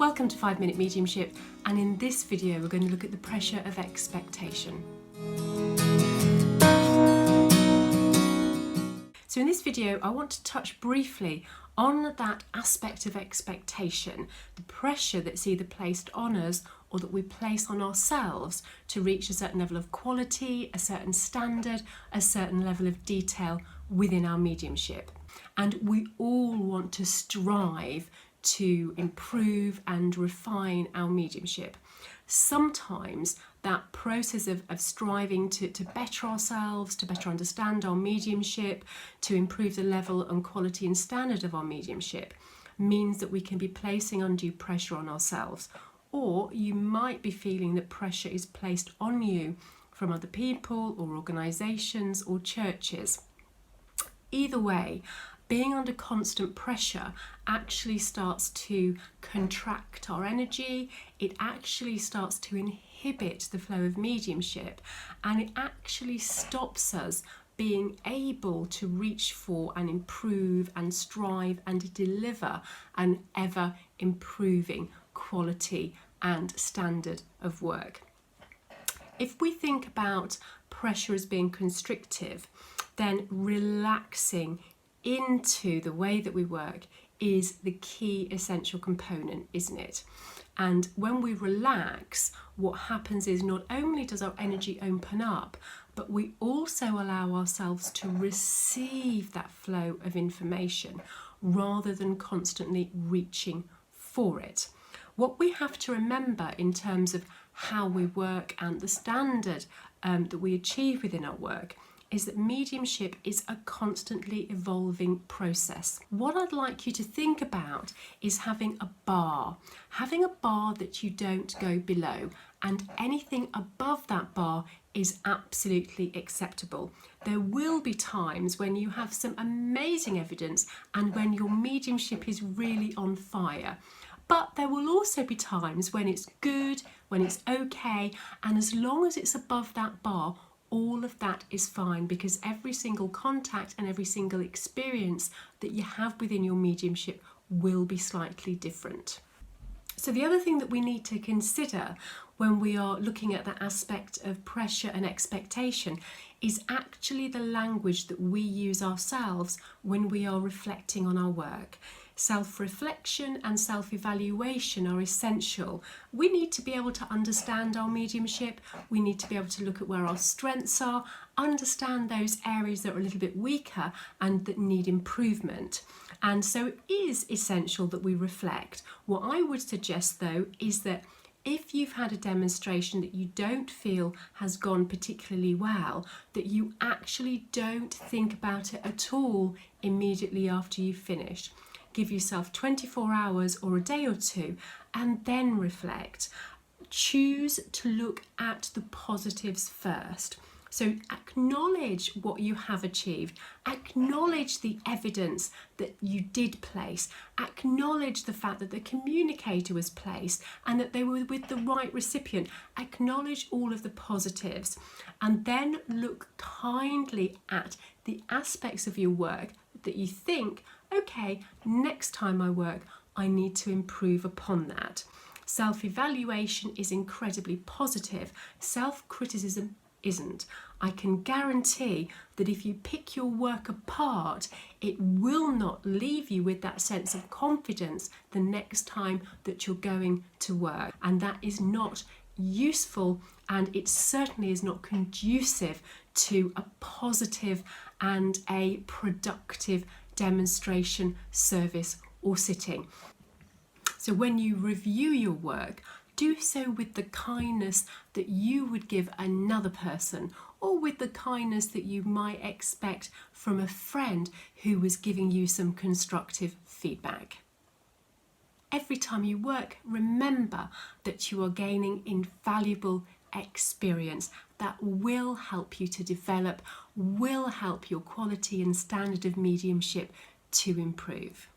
Welcome to 5 Minute Mediumship, and in this video we're going to look at the pressure of expectation. So in this video I want to touch briefly on that aspect of expectation, the pressure that's either placed on us or that we place on ourselves to reach a certain level of quality, a certain standard, a certain level of detail within our mediumship. And we all want to strive to improve and refine our mediumship. Sometimes that process of striving to better ourselves, to better understand our mediumship, to improve the level and quality and standard of our mediumship means that we can be placing undue pressure on ourselves. Or you might be feeling that pressure is placed on you from other people or organisations or churches. Either way, being under constant pressure actually starts to contract our energy, it actually starts to inhibit the flow of mediumship, and it actually stops us being able to reach for and improve and strive and deliver an ever improving quality and standard of work. If we think about pressure as being constrictive, then relaxing into the way that we work is the key essential component, isn't it? And when we relax, what happens is not only does our energy open up, but we also allow ourselves to receive that flow of information rather than constantly reaching for it. What we have to remember in terms of how we work and the standard that we achieve within our work is that mediumship is a constantly evolving process. What I'd like you to think about is having a bar that you don't go below, and anything above that bar is absolutely acceptable. There will be times when you have some amazing evidence and when your mediumship is really on fire. But there will also be times when it's good, when it's okay, and as long as it's above that bar, all of that is fine, because every single contact and every single experience that you have within your mediumship will be slightly different. So the other thing that we need to consider when we are looking at that aspect of pressure and expectation is actually the language that we use ourselves when we are reflecting on our work. Self-reflection and self-evaluation are essential. We need to be able to understand our mediumship, we need to be able to look at where our strengths are, understand those areas that are a little bit weaker and that need improvement. And so it is essential that we reflect. What I would suggest though is that if you've had a demonstration that you don't feel has gone particularly well, that you actually don't think about it at all immediately after you've finished. Give yourself 24 hours or a day or two and then reflect. Choose to look at the positives first. So acknowledge what you have achieved, acknowledge the evidence that you did place, acknowledge the fact that the communicator was placed and that they were with the right recipient, acknowledge all of the positives, and then look kindly at the aspects of your work that you think, okay, next time I work, I need to improve upon that. Self-evaluation is incredibly positive. Self-criticism isn't. I can guarantee that if you pick your work apart, it will not leave you with that sense of confidence the next time that you're going to work. And that is not useful, and it certainly is not conducive to a positive and a productive demonstration, service or sitting. So when you review your work, do so with the kindness that you would give another person, or with the kindness that you might expect from a friend who was giving you some constructive feedback. Every time you work, remember that you are gaining invaluable experience that will help you to develop, will help your quality and standard of mediumship to improve.